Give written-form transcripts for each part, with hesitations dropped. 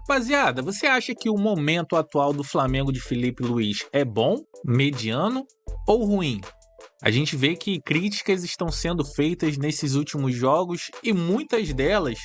Rapaziada, você acha que o momento atual do Flamengo de Felipe Luiz é bom, mediano ou ruim? A gente vê que críticas estão sendo feitas nesses últimos jogos e muitas delas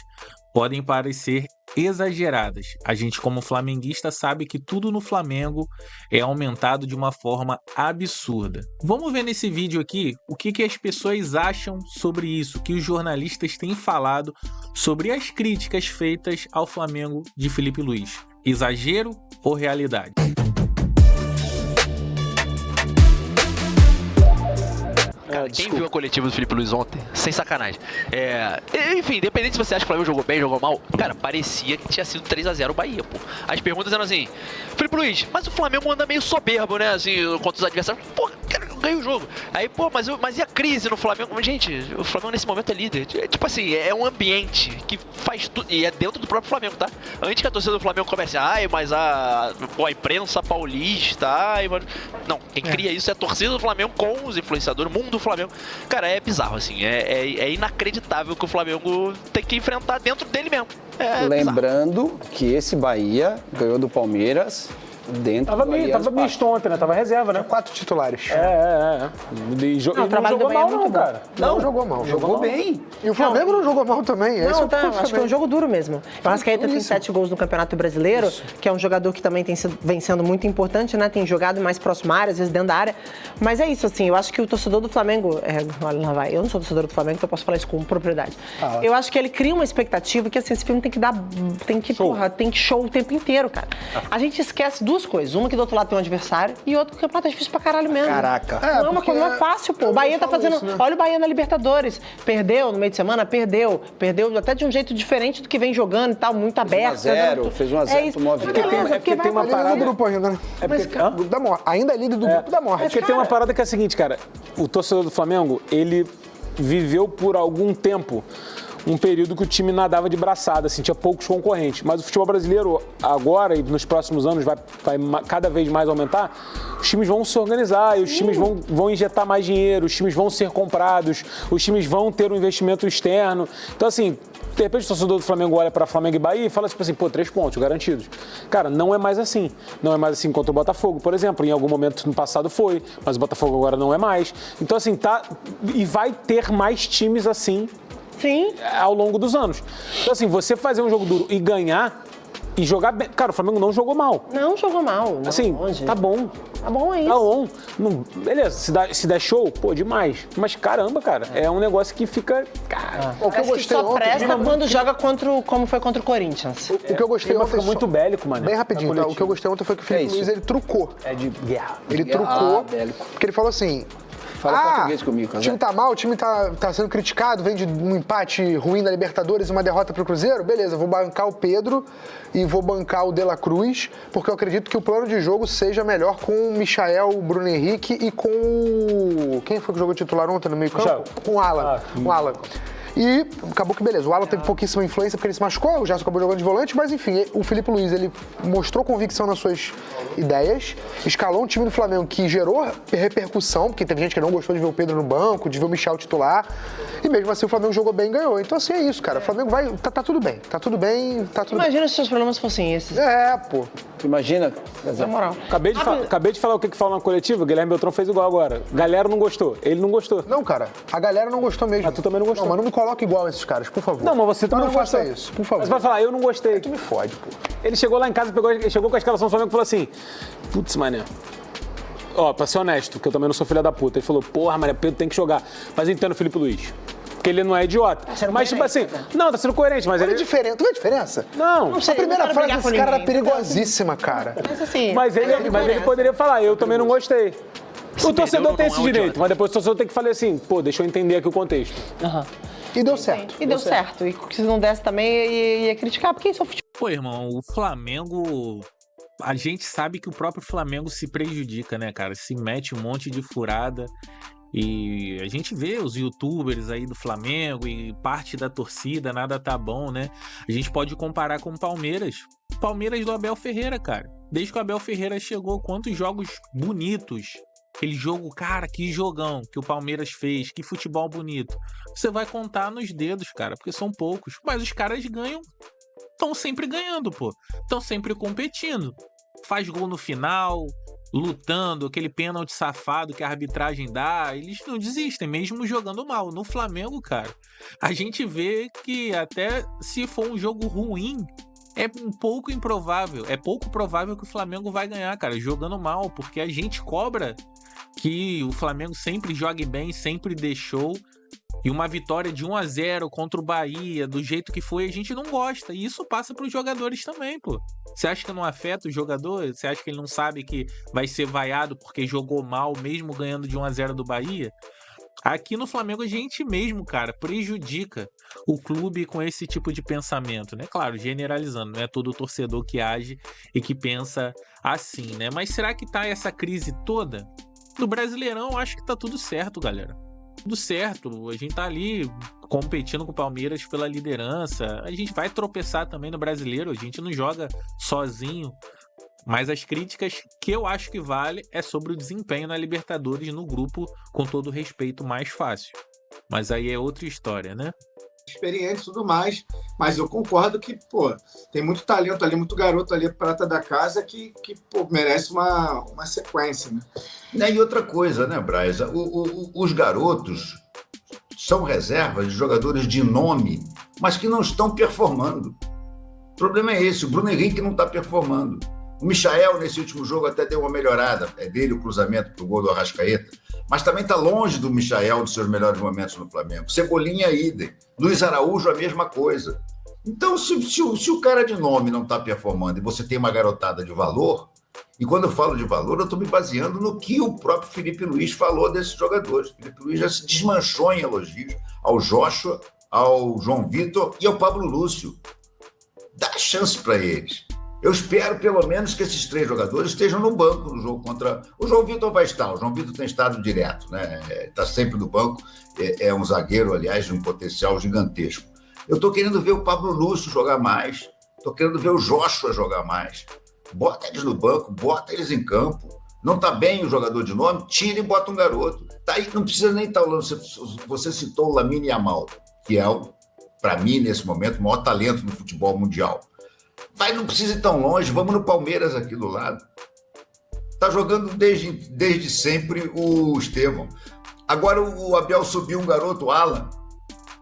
podem parecer exageradas. A gente, como flamenguista, sabe que tudo no Flamengo é aumentado de uma forma absurda. Vamos ver nesse vídeo aqui o que as pessoas acham sobre isso, o que os jornalistas têm falado sobre as críticas feitas ao Flamengo de Felipe Luiz. Exagero ou realidade? Cara, quem viu a coletiva do Felipe Luiz ontem? Sem sacanagem. Enfim, independente se você acha que o Flamengo jogou bem, jogou mal, cara, parecia que tinha sido 3-0 o Bahia, pô. As perguntas eram assim, Felipe Luiz, mas o Flamengo anda meio soberbo, né, assim, contra os adversários. Pô, cara, ganha o jogo. Aí, pô, mas e a crise no Flamengo? Gente, o Flamengo nesse momento é líder. Tipo assim, é um ambiente que faz tudo, e é dentro do próprio Flamengo, tá? Antes que a torcida do Flamengo comece, mas a imprensa paulista, mas... Não, quem cria isso é a torcida do Flamengo com os influenciadores, o mundo do Flamengo. Cara, é bizarro, assim, é inacreditável que o Flamengo tem que enfrentar dentro dele mesmo. Lembrando que esse Bahia ganhou do Palmeiras dentro tava do Allianz misto Parque. ontem, né? Tava reserva, né? 4 titulares. O trabalho do Bahia é muito bom. Não jogou mal. Jogou bem. E o Flamengo não jogou mal também. Não, acho que foi um jogo duro mesmo. O Arrascaeta tem 7 gols no Campeonato Brasileiro, que é um jogador que também vem sendo muito importante, né? Tem jogado mais próximo à área, às vezes dentro da área. Mas é isso, assim, eu acho que o torcedor do Flamengo... Olha, lá vai. Eu não sou torcedor do Flamengo, então eu posso falar isso com propriedade. Eu acho que ele cria uma expectativa que, assim, esse filme tem que show o tempo inteiro, cara. A gente esquece duas coisas. Uma que do outro lado tem um adversário e outro que o campeonato é difícil pra caralho mesmo. Caraca. Não é fácil, pô. O Bahia tá fazendo... isso, né? Olha o Bahia na Libertadores. Perdeu no meio de semana? Perdeu até de um jeito diferente do que vem jogando e tal, muito aberto. Fez 1-0, tomou a vida. Beleza, porque tem uma Líder parada... do grupo ainda, né? Grupo da morte. Ainda é líder do grupo da morte. É porque tem uma parada que é a seguinte, cara. O torcedor do Flamengo, ele viveu por algum tempo um período que o time nadava de braçada, assim, tinha poucos concorrentes. Mas o futebol brasileiro, agora e nos próximos anos, vai cada vez mais aumentar. Os times vão se organizar e os times vão injetar mais dinheiro, os times vão ser comprados, os times vão ter um investimento externo. Então, assim, de repente o torcedor do Flamengo olha para Flamengo e Bahia e fala tipo assim, 3 pontos garantidos. Cara, não é mais assim. Não é mais assim contra o Botafogo, por exemplo. Em algum momento no passado foi, mas o Botafogo agora não é mais. Então, assim, e vai ter mais times assim. Sim. Ao longo dos anos. Então, assim, você fazer um jogo duro e ganhar e jogar bem. Cara, o Flamengo não jogou mal. Não jogou mal. Não, assim, longe. tá bom. Tá bom, é isso. Tá bom. Não, beleza, se der show, pô, demais. Mas caramba, cara, é um negócio que fica. Cara, O que eu gostei só ontem... presta quando joga como foi contra o Corinthians. O que eu gostei ontem... fica muito bélico, mano. Bem rapidinho, tá? O que eu gostei ontem foi que o Felipe Luiz, ele trucou. É de guerra. Ele trucou, bélico. porque ele falou assim... Fala português comigo, o time tá mal, o time tá sendo criticado, vem de um empate ruim na Libertadores e uma derrota pro Cruzeiro, beleza, vou bancar o Pedro e vou bancar o De La Cruz, porque eu acredito que o plano de jogo seja melhor com o Michael, o Bruno Henrique e com o... Quem foi que jogou titular ontem no meio campo? Com o Alan. O Alan. E acabou que beleza, o Alan teve pouquíssima influência porque ele se machucou, o Gerson acabou jogando de volante, mas enfim, o Felipe Luiz, ele mostrou convicção nas suas ideias, escalou um time do Flamengo que gerou repercussão, porque teve gente que não gostou de ver o Pedro no banco, de ver o Michel titular, e mesmo assim o Flamengo jogou bem e ganhou. Então assim, é isso, cara, o Flamengo vai, tá tudo bem, Imagina se os seus problemas fossem esses. Pô. Tu imagina? Na moral. Acabei de falar o que falou na coletiva, o Guilherme Beltrão fez igual agora. Galera não gostou, ele não gostou. Não, cara, a galera não gostou mesmo. Mas tu também não gostou. Não, mas não me coloca igual esses caras, por favor. Não, mas você também não não faça gostou. isso, por favor. Mas vai falar, eu não gostei. Tu me fode, pô. Ele chegou lá em casa, chegou com a escalação do Flamengo e falou assim, putz, mané. Ó, pra ser honesto, que eu também não sou filha da puta. Ele falou, porra, mané, Pedro tem que jogar. Mas eu entendo o Felipe Luiz. Porque ele não é idiota. Mas, tipo assim, não, tá sendo coerente, mas ele... Tu vê a diferença? Não. A primeira frase desse cara era perigosíssima, cara. Mas assim... Mas ele poderia falar, eu também não gostei. O torcedor tem esse direito, mas depois o torcedor tem que falar assim, pô, deixa eu entender aqui o contexto. E deu certo. E deu certo. E se não desse também, ia criticar, porque isso é futebol. Pô, irmão, o Flamengo... A gente sabe que o próprio Flamengo se prejudica, né, cara? Se mete um monte de furada. E a gente vê os youtubers aí do Flamengo e parte da torcida, nada tá bom, né? A gente pode comparar com o Palmeiras. Palmeiras do Abel Ferreira, cara. Desde que o Abel Ferreira chegou, quantos jogos bonitos. Aquele jogo, cara, que jogão que o Palmeiras fez, que futebol bonito. Você vai contar nos dedos, cara, porque são poucos. Mas os caras ganham estão sempre ganhando, pô. Estão sempre competindo. Faz gol no final, lutando, aquele pênalti safado que a arbitragem dá, eles não desistem, mesmo jogando mal. No Flamengo, cara, a gente vê que até se for um jogo ruim, é um pouco improvável, é pouco provável que o Flamengo vai ganhar, cara, jogando mal, porque a gente cobra que o Flamengo sempre jogue bem, sempre deixou. E uma vitória de 1-0 contra o Bahia, do jeito que foi, a gente não gosta. E isso passa para os jogadores também, pô. Você acha que não afeta o jogador? Você acha que ele não sabe que vai ser vaiado porque jogou mal, mesmo ganhando de 1-0 do Bahia? Aqui no Flamengo a gente mesmo, cara, prejudica o clube com esse tipo de pensamento, né? Claro, generalizando, não é todo torcedor que age e que pensa assim, né? Mas será que tá essa crise toda? No Brasileirão, acho que tá tudo certo, galera. Tudo certo, a gente tá ali competindo com o Palmeiras pela liderança, a gente vai tropeçar também no Brasileiro, a gente não joga sozinho, mas as críticas que eu acho que vale é sobre o desempenho na Libertadores no grupo, com todo respeito, mais fácil. Mas aí é outra história, né? Experiente e tudo mais, mas eu concordo que, pô, tem muito talento ali, muito garoto ali, prata da casa, que pô, merece uma sequência, né? E outra coisa, né, Braz? Os garotos são reservas de jogadores de nome, mas que não estão performando. O problema é esse, o Bruno Henrique não está performando. O Michael, nesse último jogo, até deu uma melhorada. É dele o cruzamento para o gol do Arrascaeta. Mas também está longe do Michael, dos seus melhores momentos no Flamengo. Cebolinha, idem. Luiz Araújo, a mesma coisa. Então, se o cara de nome não está performando e você tem uma garotada de valor, e quando eu falo de valor, eu estou me baseando no que o próprio Felipe Luiz falou desses jogadores. O Felipe Luiz já se desmanchou em elogios ao Joshua, ao João Vitor e ao Pablo Lúcio. Dá chance para eles. Eu espero, pelo menos, que esses 3 jogadores estejam no banco no jogo contra... O João Vitor vai estar, o João Vitor tem estado direto, né? Está sempre no banco, é um zagueiro, aliás, de um potencial gigantesco. Eu estou querendo ver o Pablo Lúcio jogar mais, estou querendo ver o Joshua jogar mais. Bota eles no banco, bota eles em campo. Não está bem o jogador de nome, tira e bota um garoto. Tá aí, não precisa nem estar... Você citou o Lamine Yamal, que é, para mim, nesse momento, o maior talento do futebol mundial. Não precisa ir tão longe, vamos no Palmeiras aqui do lado. Tá jogando desde sempre o Estevão. Agora o Abel subiu um garoto, Alan,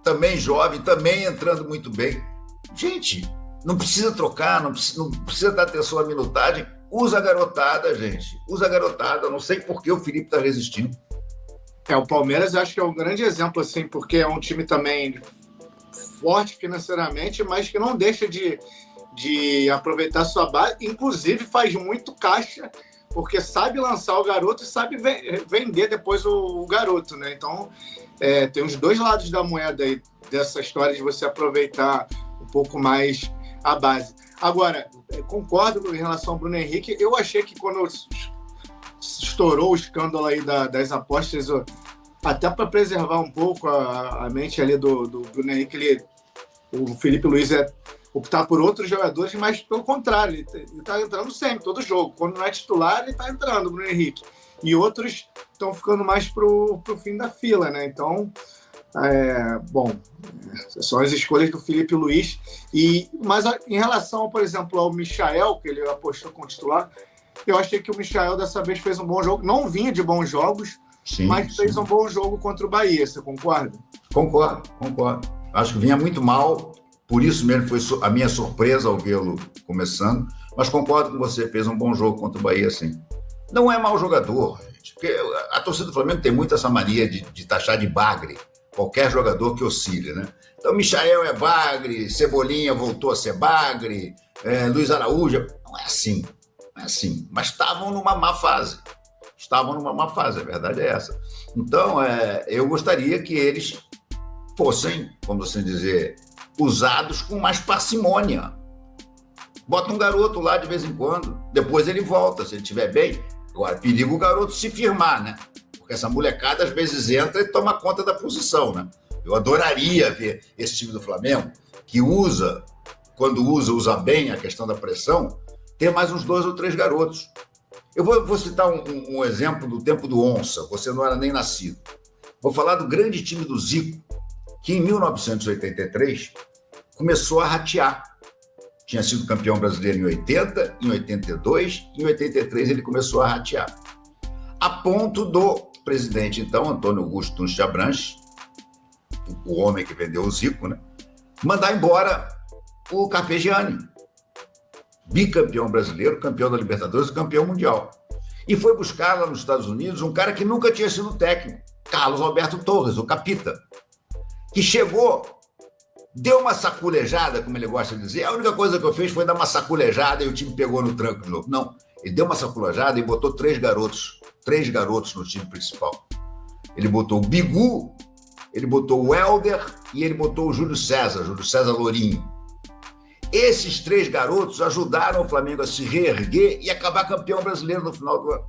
também jovem, também entrando muito bem. Gente, não precisa trocar, não precisa dar atenção à minutagem. Usa a garotada, gente. Usa a garotada. Não sei por que o Felipe está resistindo. O Palmeiras eu acho que é um grande exemplo, assim, porque é um time também forte financeiramente, mas que não deixa de aproveitar sua base, inclusive faz muito caixa, porque sabe lançar o garoto e sabe vender depois o garoto, né? Então, tem os dois lados da moeda aí, dessa história de você aproveitar um pouco mais a base. Agora, concordo em relação ao Bruno Henrique, eu achei que quando estourou o escândalo aí das apostas, até para preservar um pouco a mente ali do Bruno Henrique, o Felipe Luiz optar por outros jogadores, mas pelo contrário, ele está entrando sempre, todo jogo. Quando não é titular, ele está entrando, o Bruno Henrique. E outros estão ficando mais pro fim da fila, né? Então, são as escolhas do Felipe Luiz. Mas em relação, por exemplo, ao Michael, que ele apostou como titular, eu achei que o Michael dessa vez fez um bom jogo. Não vinha de bons jogos, mas fez um bom jogo contra o Bahia. Você concorda? Concordo. Acho que vinha muito mal. Por isso mesmo foi a minha surpresa ao vê-lo começando. Mas concordo com você, fez um bom jogo contra o Bahia, sim. Não é mau jogador, gente, porque a torcida do Flamengo tem muito essa mania de taxar de bagre qualquer jogador que oscile, né? Então, Michael é bagre, Cebolinha voltou a ser bagre, Luiz Araújo... Não é assim. Mas estavam numa má fase. A verdade é essa. Então, eu gostaria que eles fossem, vamos assim dizer, usados com mais parcimônia. Bota um garoto lá de vez em quando, depois ele volta, se ele estiver bem. Agora, perigo o garoto se firmar, né? Porque essa molecada às vezes entra e toma conta da posição, né? Eu adoraria ver esse time do Flamengo, que quando usa bem a questão da pressão, ter mais uns 2 ou 3 garotos. Eu vou citar um exemplo do tempo do Onça, você não era nem nascido. Vou falar do grande time do Zico, que em 1983 começou a ratear. tinha sido campeão brasileiro em 80, em 82, em 83 ele começou a ratear. A ponto do presidente, então, Antônio Augusto Nunes de Abranches, o homem que vendeu o Zico, né, mandar embora o Carpegiani, bicampeão brasileiro, campeão da Libertadores e campeão mundial. E foi buscar lá nos Estados Unidos um cara que nunca tinha sido técnico, Carlos Alberto Torres, o Capita, que chegou, deu uma saculejada, como ele gosta de dizer. A única coisa que eu fiz foi dar uma saculejada e o time pegou no tranco de novo. Não, ele deu uma saculejada e botou três garotos no time principal. Ele botou o Bigu, ele botou o Helder e ele botou o Júlio César Lourinho. Esses três garotos ajudaram o Flamengo a se reerguer e acabar campeão brasileiro no final do ano.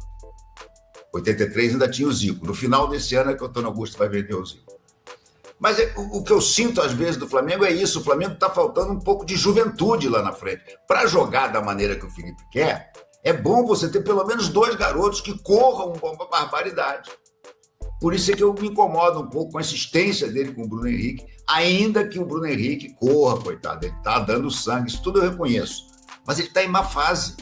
83 ainda tinha o Zico. No final desse ano é que o Antônio Augusto vai vender o Zico. Mas o que eu sinto às vezes do Flamengo é isso. O Flamengo está faltando um pouco de juventude lá na frente. Para jogar da maneira que o Felipe quer, é bom você ter pelo menos dois garotos que corram uma barbaridade. Por isso é que eu me incomodo um pouco com a insistência dele com o Bruno Henrique, ainda que o Bruno Henrique corra, coitado, ele está dando sangue, isso tudo eu reconheço. Mas ele está em má fase.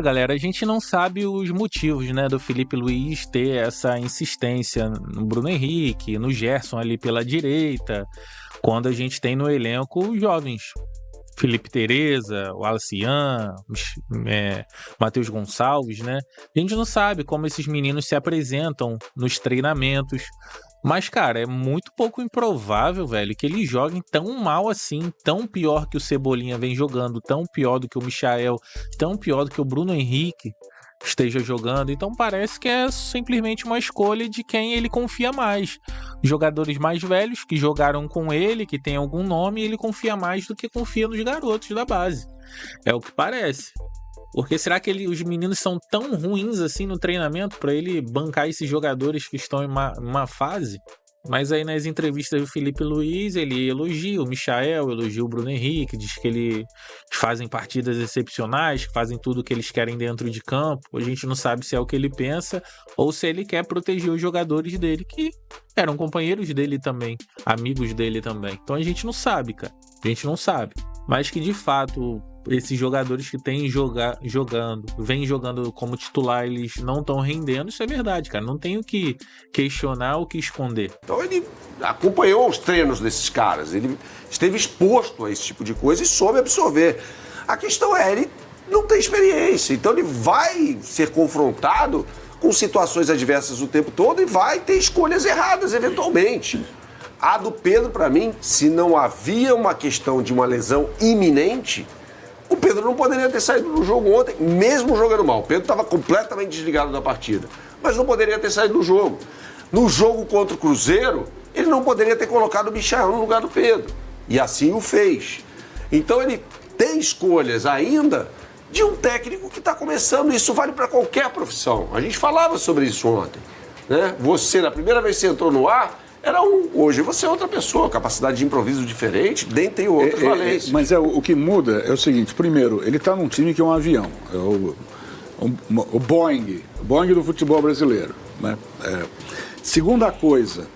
Galera, a gente não sabe os motivos, né, do Felipe Luiz ter essa insistência no Bruno Henrique, no Gerson ali pela direita, quando a gente tem no elenco os jovens. Felipe Tereza, o Alacian, Matheus Gonçalves, né? A gente não sabe como esses meninos se apresentam nos treinamentos. Mas, cara, é muito pouco improvável, velho, que eles joguem tão mal assim, tão pior que o Cebolinha vem jogando, tão pior do que o Michael, tão pior do que o Bruno Henrique esteja jogando. Então parece que é simplesmente uma escolha de quem ele confia mais. Jogadores mais velhos que jogaram com ele, que tem algum nome, ele confia mais do que confia nos garotos da base. É o que parece. Porque será que os meninos são tão ruins assim no treinamento para ele bancar esses jogadores que estão em uma fase? Mas aí nas entrevistas do Felipe Luiz, ele elogia o Michael, elogia o Bruno Henrique, diz que eles fazem partidas excepcionais, que fazem tudo o que eles querem dentro de campo. A gente não sabe se é o que ele pensa ou se ele quer proteger os jogadores dele, que eram companheiros dele também, amigos dele também. Então a gente não sabe, cara. A gente não sabe. Mas que de fato esses jogadores que vêm jogando como titular, eles não estão rendendo, isso é verdade, cara. Não tem o que questionar, o que esconder. Então ele acompanhou os treinos desses caras, ele esteve exposto a esse tipo de coisa e soube absorver. A questão é, ele não tem experiência, então ele vai ser confrontado com situações adversas o tempo todo e vai ter escolhas erradas, eventualmente. A do Pedro, para mim, se não havia uma questão de uma lesão iminente, o Pedro não poderia ter saído do jogo ontem, mesmo jogando mal. O Pedro estava completamente desligado da partida, mas não poderia ter saído do jogo. No jogo contra o Cruzeiro, ele não poderia ter colocado o Michael no lugar do Pedro. E assim o fez. Então ele tem escolhas ainda de um técnico que está começando. Isso vale para qualquer profissão. A gente falava sobre isso ontem, né? Você, na primeira vez que você entrou no ar, era um. Hoje você é outra pessoa, capacidade de improviso diferente, dentre outros valentes. Mas o que muda é o seguinte: primeiro, ele está num time que é um avião, é o Boeing do futebol brasileiro, né? Segunda coisa,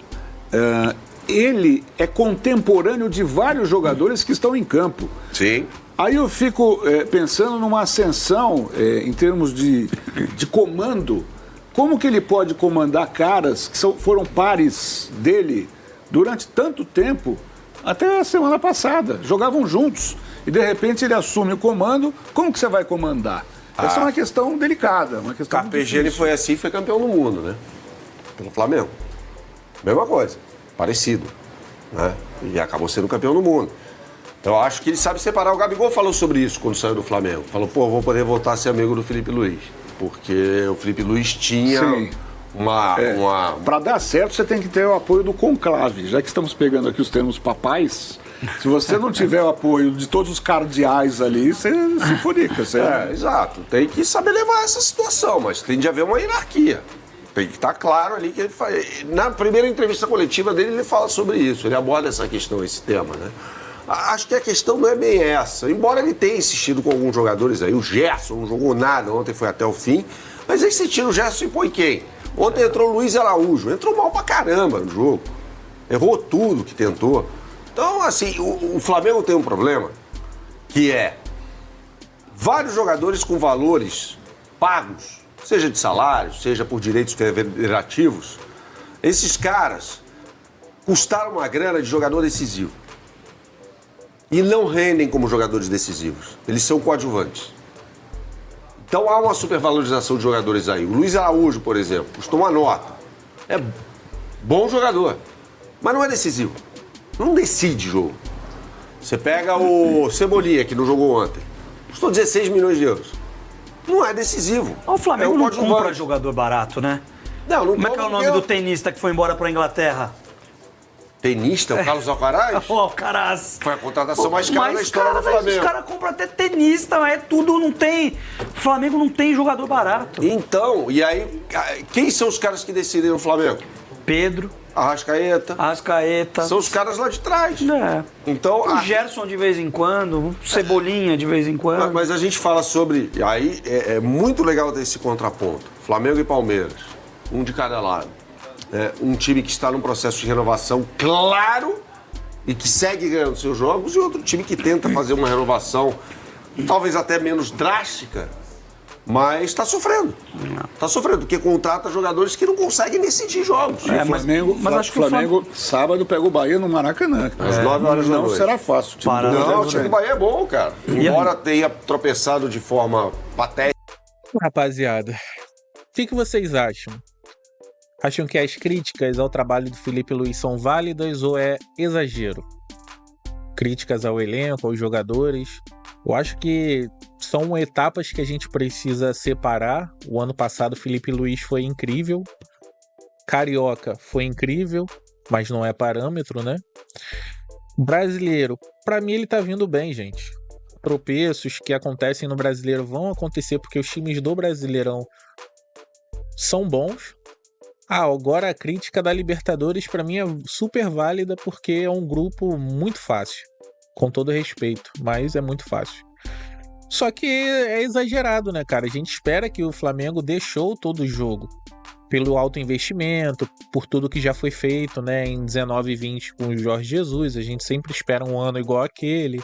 ele é contemporâneo de vários jogadores que estão em campo. Sim. Aí eu fico pensando numa ascensão em termos de comando. Como que ele pode comandar caras que foram pares dele durante tanto tempo, até a semana passada, jogavam juntos, e de repente ele assume o comando, como que você vai comandar? Essa é uma questão delicada, uma questão muito difícil. Ele foi assim e foi campeão do mundo, né? Pelo Flamengo. Mesma coisa, parecido, né? E acabou sendo campeão do mundo. Então eu acho que ele sabe separar. O Gabigol falou sobre isso quando saiu do Flamengo. Falou, vou poder voltar a ser amigo do Felipe Luiz. Porque o Felipe Luiz tinha uma... Para dar certo, você tem que ter o apoio do conclave. Já que estamos pegando aqui os termos papais, se você não tiver o apoio de todos os cardeais ali, você se furica. Exato. Tem que saber levar essa situação, mas tem de haver uma hierarquia. Tem que estar claro ali que ele faz... Na primeira entrevista coletiva dele, ele fala sobre isso. Ele aborda essa questão, esse tema, né? Acho que a questão não é bem essa. Embora ele tenha insistido com alguns jogadores aí, o Gerson não jogou nada, ontem foi até o fim. Mas aí você tira o Gerson e põe quem? Ontem entrou o Luiz Araújo, entrou mal pra caramba no jogo. Errou tudo que tentou. Então, assim, o Flamengo tem um problema, que é vários jogadores com valores pagos, seja de salário, seja por direitos federativos. Esses caras custaram uma grana de jogador decisivo. E não rendem como jogadores decisivos. Eles são coadjuvantes. Então há uma supervalorização de jogadores aí. O Luiz Araújo, por exemplo, custou uma nota. É bom jogador, mas não é decisivo. Não decide jogo. Você pega o Cebolinha, que não jogou ontem. Custou 16 milhões de euros. Não é decisivo. O Flamengo não compra jogador barato, né? Não Como é que é o nome do tenista que foi embora para a Inglaterra? Tenista? O Carlos Alcaraz? O Alcaraz. Foi a contratação mais cara da história do Flamengo. Os caras compram até tenista, é tudo, não tem... O Flamengo não tem jogador barato. Então, e aí, quem são os caras que decidem no Flamengo? Pedro. Arrascaeta. São os caras lá de trás. É. Então, o Gerson de vez em quando, o Cebolinha de vez em quando. Mas a gente fala sobre... Aí é muito legal ter esse contraponto. Flamengo e Palmeiras. Um de cada lado. Um time que está num processo de renovação claro e que segue ganhando seus jogos, e outro time que tenta fazer uma renovação talvez até menos drástica, mas está sofrendo. Está sofrendo, porque contrata jogadores que não conseguem decidir jogos. Mas acho que o Flamengo sábado pega o Bahia no Maracanã. Às 9 horas da noite. Não será fácil. O time do Bahia é bom, cara. Embora tenha tropeçado de forma patética. Rapaziada, o que vocês acham? Acham que as críticas ao trabalho do Felipe Luiz são válidas ou é exagero? Críticas ao elenco, aos jogadores. Eu acho que são etapas que a gente precisa separar. O ano passado o Felipe Luiz foi incrível. Carioca foi incrível, mas não é parâmetro, né? Brasileiro, pra mim ele tá vindo bem, gente. Tropeços que acontecem no Brasileiro vão acontecer porque os times do Brasileirão são bons. Agora a crítica da Libertadores pra mim é super válida porque é um grupo muito fácil, com todo respeito, mas é muito fácil. Só que é exagerado, né, cara? A gente espera que o Flamengo deixou todo o jogo pelo alto investimento, por tudo que já foi feito, né, em 19 e 20 com o Jorge Jesus. A gente sempre espera um ano igual aquele.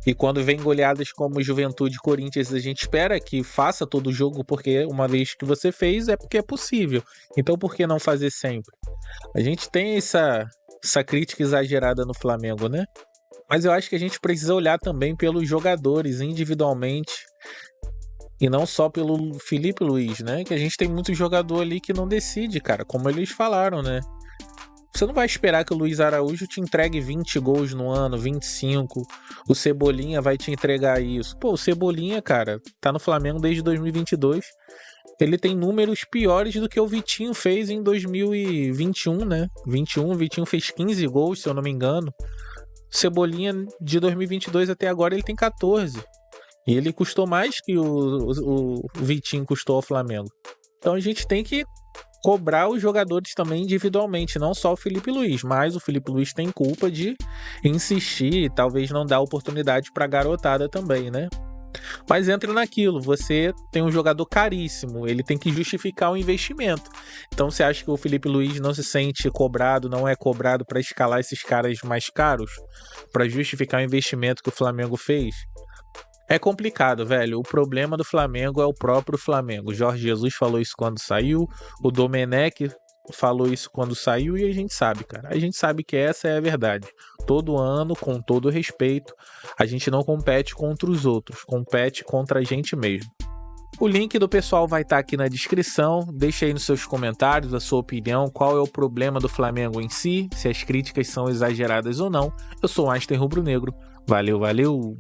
E quando vem goleadas como Juventude e Corinthians, a gente espera que faça todo o jogo, porque uma vez que você fez, é porque é possível. Então por que não fazer sempre? A gente tem essa crítica exagerada no Flamengo, né? Mas eu acho que a gente precisa olhar também pelos jogadores individualmente e não só pelo Felipe Luiz, né? Que a gente tem muito jogador ali que não decide, cara, como eles falaram, né? Você não vai esperar que o Luiz Araújo te entregue 20 gols no ano, 25. O Cebolinha vai te entregar isso. Pô, o Cebolinha, cara, tá no Flamengo desde 2022. Ele tem números piores do que o Vitinho fez em 2021, né? O Vitinho fez 15 gols, se eu não me engano. O Cebolinha, de 2022 até agora, ele tem 14. E ele custou mais que o Vitinho custou ao Flamengo. Então a gente tem que cobrar os jogadores também individualmente, não só o Felipe Luiz, mas o Felipe Luiz tem culpa de insistir e talvez não dar oportunidade pra garotada também, né? Mas entra naquilo, você tem um jogador caríssimo, ele tem que justificar o investimento. Então você acha que o Felipe Luiz não se sente cobrado, não é cobrado para escalar esses caras mais caros, para justificar o investimento que o Flamengo fez? É complicado, velho. O problema do Flamengo é o próprio Flamengo. O Jorge Jesus falou isso quando saiu, o Domenech falou isso quando saiu e a gente sabe, cara. A gente sabe que essa é a verdade. Todo ano, com todo respeito, a gente não compete contra os outros, compete contra a gente mesmo. O link do pessoal vai estar aqui na descrição. Deixa aí nos seus comentários a sua opinião, qual é o problema do Flamengo em si, se as críticas são exageradas ou não. Eu sou o Einstein Rubro Negro. Valeu, valeu!